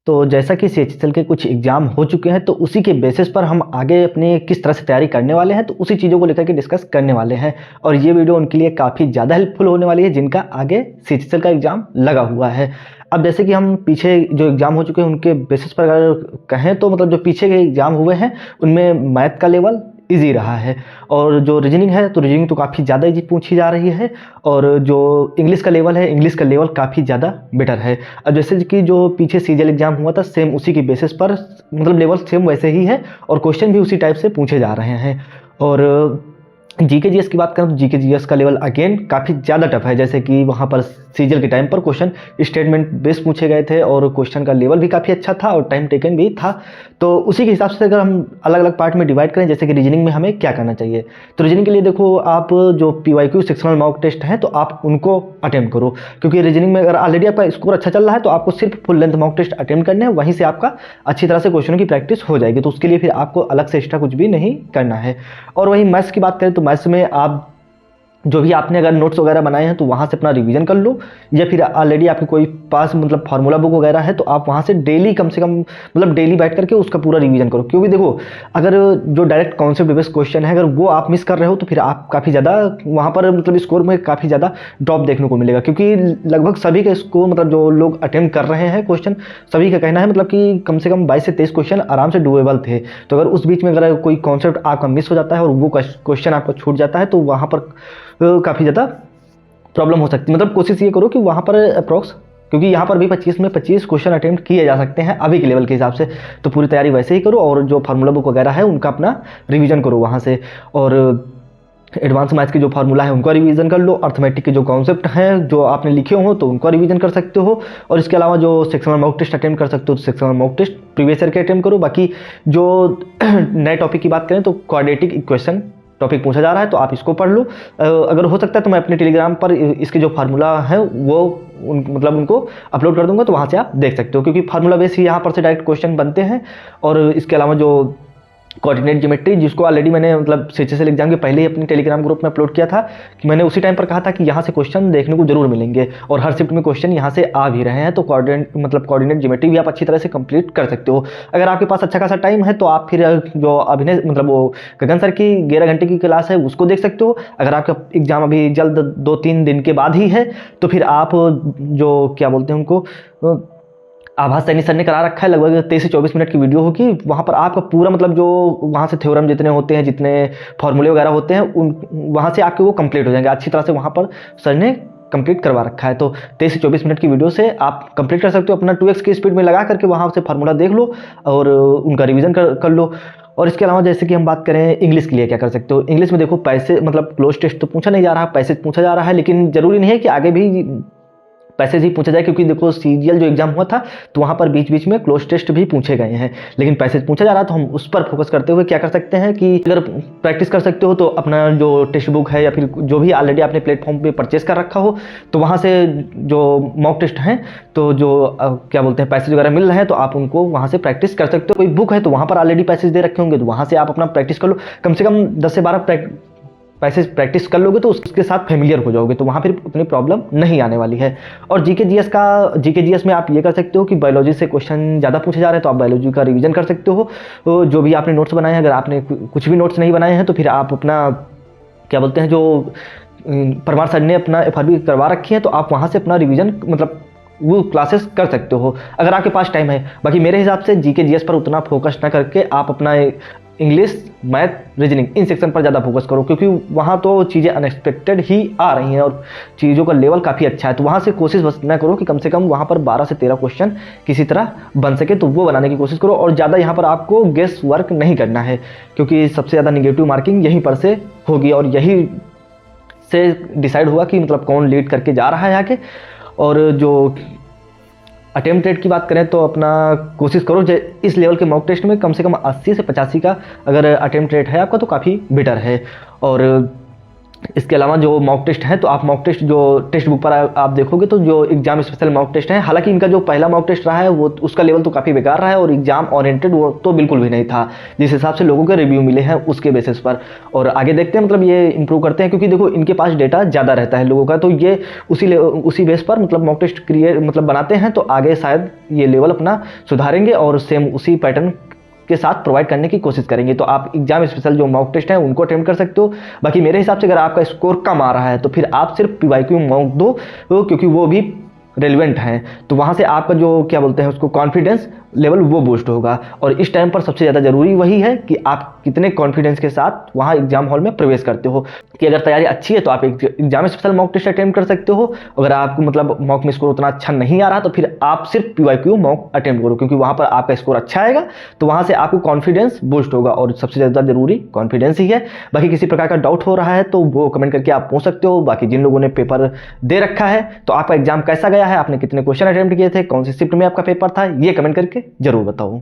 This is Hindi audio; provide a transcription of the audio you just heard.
तो जैसा कि सीएचएसएल के कुछ एग्ज़ाम हो चुके हैं, तो उसी के बेसिस पर हम आगे अपनी किस तरह से तैयारी करने वाले हैं, तो उसी चीज़ों को लेकर के डिस्कस करने वाले हैं। और ये वीडियो उनके लिए काफ़ी ज़्यादा हेल्पफुल होने वाली है जिनका आगे सीएचएसएल का एग्ज़ाम लगा हुआ है। अब जैसे कि हम पीछे जो एग्ज़ाम हो चुके हैं उनके बेसिस पर अगर कहें, तो मतलब जो पीछे के एग्ज़ाम हुए हैं उनमें मैथ का लेवल ईजी रहा है, और जो रीजनिंग है तो रीजनिंग तो काफ़ी ज़्यादा ईजी पूछी जा रही है, और जो इंग्लिश का लेवल है, इंग्लिश का लेवल काफ़ी ज़्यादा बेटर है। अब जैसे कि जो पीछे सीजीएल एग्ज़ाम हुआ था, सेम उसी के बेसिस पर मतलब लेवल सेम वैसे ही है, और क्वेश्चन भी उसी टाइप से पूछे जा रहे हैं। और जीके जीएस की बात करें तो जीके जीएस का लेवल अगेन काफ़ी ज़्यादा टफ है। जैसे कि वहाँ पर सीजीएल के टाइम पर क्वेश्चन स्टेटमेंट बेस पूछे गए थे, और क्वेश्चन का लेवल भी काफ़ी अच्छा था, और टाइम टेकन भी था। तो उसी के हिसाब से अगर हम अलग अलग पार्ट में डिवाइड करें, जैसे कि रीजनिंग में हमें क्या करना चाहिए, तो रीजनिंग के लिए देखो, आप जो पीवाईक्यू सेक्शनल मॉक टेस्ट हैं तो आप उनको अटेम्प्ट करो, क्योंकि रीजनिंग में अगर ऑलरेडी आपका स्कोर अच्छा चल रहा है तो आपको सिर्फ full length mock test attempt करने हैं, वहीं से आपका अच्छी तरह से क्वेश्चनों की प्रैक्टिस हो जाएगी। तो उसके लिए फिर आपको अलग से एक्स्ट्रा कुछ भी नहीं करना है। और वहीं मैथ्स की बात करें तो मैथ्स में आप जो भी आपने अगर नोट्स वगैरह बनाए हैं तो वहाँ से अपना रिवीजन कर लो, या फिर ऑलरेडी आपके कोई पास मतलब फार्मूला बुक वगैरह है तो आप वहाँ से डेली कम से कम मतलब डेली बैठ करके उसका पूरा रिवीजन करो। क्योंकि देखो, अगर जो डायरेक्ट कॉन्सेप्ट बेस्ड क्वेश्चन है अगर वो आप मिस कर रहे हो तो फिर आप काफ़ी ज़्यादा वहाँ पर मतलब स्कोर में काफ़ी ज़्यादा ड्रॉप देखने को मिलेगा, क्योंकि लगभग सभी का स्कोर मतलब जो लोग अटेम्प्ट कर रहे हैं क्वेश्चन, सभी का कहना है मतलब कि कम से कम 22 से 23 क्वेश्चन आराम से डूएबल थे। तो अगर उस बीच में अगर कोई कॉन्सेप्ट आपका मिस हो जाता है और वो क्वेश्चन आपका छूट जाता है तो वहाँ पर काफ़ी ज़्यादा प्रॉब्लम हो सकती है। मतलब कोशिश ये करो कि वहाँ पर अप्रॉक्स, क्योंकि यहाँ पर भी 25 में 25 क्वेश्चन अटेम्प्ट किए जा सकते हैं अभी के लेवल के हिसाब से, तो पूरी तैयारी वैसे ही करो, और जो फार्मूला बुक वगैरह है उनका अपना रिवीजन करो वहाँ से, और एडवांस मैथ्स के जो फार्मूला है उनका रिवीजन कर लो, अर्थमेटिक के जो कॉन्सेप्ट हैं जो आपने लिखे हो तो उनका रिवीजन कर सकते हो, और इसके अलावा जो सेक्शनल मॉक टेस्ट अटेम्प्ट कर सकते हो तो sectional mock test previous year के अटेम्प्ट करो। बाकी जो नए टॉपिक की बात करें तो क्वाड्रेटिक इक्वेशन टॉपिक पूछा जा रहा है तो आप इसको पढ़ लो। अगर हो सकता है तो मैं अपने टेलीग्राम पर इसके जो फार्मूला है वो मतलब उनको अपलोड कर दूंगा, तो वहाँ से आप देख सकते हो, क्योंकि फार्मूला बेस ही यहाँ पर से डायरेक्ट क्वेश्चन बनते हैं। और इसके अलावा जो कोऑर्डिनेट ज्योमेट्री, जिसको ऑलरेडी मैंने मतलब सीएचएसएल एग्जाम के पहले ही अपने टेलीग्राम ग्रुप में अपलोड किया था, कि मैंने उसी टाइम पर कहा था कि यहाँ से क्वेश्चन देखने को जरूर मिलेंगे, और हर शिफ्ट में क्वेश्चन यहाँ से आ भी रहे हैं। तो कोऑर्डिनेट ज्योमेट्री भी आप अच्छी तरह से कंप्लीट कर सकते हो। अगर आपके पास अच्छा खासा टाइम है तो आप फिर जो अभिनय मतलब वो गगन सर की 11 घंटे की क्लास है उसको देख सकते हो। अगर आपका एग्जाम अभी जल्द 2-3 दिन के बाद ही है तो फिर आप जो क्या बोलते हैं उनको, आभास सैनी सर ने करा रखा है, लगभग 23 से 24 मिनट की वीडियो होगी। वहाँ पर आपका पूरा मतलब जो वहाँ से थ्योरम जितने होते हैं, जितने फॉर्मूले वगैरह होते हैं, उन वहाँ से आपके वो कंप्लीट हो जाएंगे अच्छी तरह से, वहाँ पर सर ने कंप्लीट करवा रखा है। तो 23 से 24 मिनट की वीडियो से आप कंप्लीट कर सकते हो, अपना 2x की स्पीड में लगा करके वहाँ से फार्मूला देख लो और उनका रिविजन कर लो। और इसके अलावा जैसे कि हम बात करें इंग्लिश के लिए क्या कर सकते हो, इंग्लिश में देखो पैसे मतलब क्लोज टेस्ट तो पूछा नहीं जा रहा, पैसेज पूछा जा रहा है, लेकिन जरूरी नहीं है कि आगे भी पैसेज ही पूछा जाए, क्योंकि देखो सीजीएल जो एग्जाम हुआ था तो वहाँ पर बीच बीच में क्लोज टेस्ट भी पूछे गए हैं, लेकिन पैसेज पूछा जा रहा है। तो हम उस पर फोकस करते हुए क्या कर सकते हैं कि अगर प्रैक्टिस कर सकते हो तो अपना जो टेक्स्ट बुक है या फिर जो भी ऑलरेडी आपने प्लेटफॉर्म पे परचेस कर रखा हो, तो वहाँ से जो मॉक टेस्ट हैं तो जो क्या बोलते हैं पैसेज वगैरह मिल रहे हैं तो आप उनको वहाँ से प्रैक्टिस कर सकते हो। कोई बुक है तो वहाँ पर ऑलरेडी पैसेज दे रखे होंगे तो वहाँ से आप अपना प्रैक्टिस कर लो, कम से कम 10 से 12 पैसेज प्रैक्टिस कर लोगे तो उसके साथ फेमिलियर हो जाओगे, तो वहाँ फिर उतनी प्रॉब्लम नहीं आने वाली है। और जीके जीएस में आप ये कर सकते हो कि बायोलॉजी से क्वेश्चन ज़्यादा पूछे जा रहे हैं तो आप बायोलॉजी का रिवीजन कर सकते हो। तो जो भी आपने नोट्स बनाए हैं, अगर आपने कुछ भी नोट्स नहीं बनाए हैं तो फिर आप अपना क्या बोलते हैं जो परमार सर ने अपना FRB करवा रखी है तो आप वहाँ से अपना रिविज़न मतलब वो क्लासेस कर सकते हो अगर आपके पास टाइम है। बाकी मेरे हिसाब से जीके जीएस पर उतना फोकस ना करके आप अपना English, math, reasoning in section पर ज़्यादा फोकस करो, क्योंकि वहाँ तो चीज़ें अनएक्सपेक्टेड ही आ रही हैं और चीज़ों का लेवल काफ़ी अच्छा है। तो वहाँ से कोशिश बस ना करो कि कम से कम वहाँ पर 12 से 13 क्वेश्चन किसी तरह बन सके, तो वो बनाने की कोशिश करो। और ज़्यादा यहाँ पर आपको गेस वर्क नहीं करना है, क्योंकि सबसे ज़्यादा निगेटिव मार्किंग यहीं पर से होगी और यही से डिसाइड होगा कि मतलब कौन लीड करके जा रहा है आगे। और जो अटेम्प्ट रेट की बात करें तो अपना कोशिश करो इस लेवल के मॉक टेस्ट में कम से कम 80 से 85 का अगर अटेम्प्ट रेट है आपका तो काफ़ी बेटर है। और इसके अलावा जो मॉक टेस्ट है, तो आप मॉक टेस्ट जो टेक्स्ट बुक पर आप देखोगे तो जो एग्जाम स्पेशल मॉक टेस्ट है, हालांकि इनका जो पहला मॉक टेस्ट रहा है वो उसका लेवल तो काफ़ी बेकार रहा है और एग्जाम ओरिएंटेड वो तो बिल्कुल भी नहीं था, जिस हिसाब से लोगों के रिव्यू मिले हैं उसके बेसिस पर। और आगे देखते हैं, मतलब ये इंप्रूव करते हैं, क्योंकि देखो इनके पास डेटा ज़्यादा रहता है लोगों का, तो ये उसी बेस पर मतलब मॉक टेस्ट क्रिएट मतलब बनाते हैं, तो आगे शायद ये लेवल अपना सुधारेंगे और सेम उसी पैटर्न के साथ प्रोवाइड करने की कोशिश करेंगे। तो आप एग्जाम स्पेशल जो मॉक टेस्ट है उनको अटेम्प्ट कर सकते हो। बाकी मेरे हिसाब से अगर आपका स्कोर कम आ रहा है तो फिर आप सिर्फ पीवाईक्यू मॉक दो, क्योंकि वो भी रेलिवेंट हैं, तो वहाँ से आपका जो क्या बोलते हैं उसको कॉन्फिडेंस लेवल वो बूस्ट होगा। और इस टाइम पर सबसे ज़्यादा ज़रूरी वही है कि आप कितने कॉन्फिडेंस के साथ वहाँ एग्जाम हॉल में प्रवेश करते हो, कि अगर तैयारी अच्छी है तो आप exam special mock test attempt कर सकते हो। अगर आपको मतलब मॉक में स्कोर उतना अच्छा नहीं आ रहा तो फिर आप सिर्फ पीवाईक्यू मॉक अटेम्प्ट करो, क्योंकि वहाँ पर आपका स्कोर अच्छा आएगा, तो वहाँ से आपको कॉन्फिडेंस बूस्ट होगा और सबसे ज़्यादा जरूरी कॉन्फिडेंस ही है। बाकी किसी प्रकार का डाउट हो रहा है तो वो कमेंट करके आप पूछ सकते हो। बाकी जिन लोगों ने पेपर दे रखा है तो आपका एग्जाम कैसा गया है, आपने कितने क्वेश्चन अटेम्प्ट किए थे, कौन सी शिफ्ट में आपका पेपर था, ये कमेंट करके जरूर बताओ।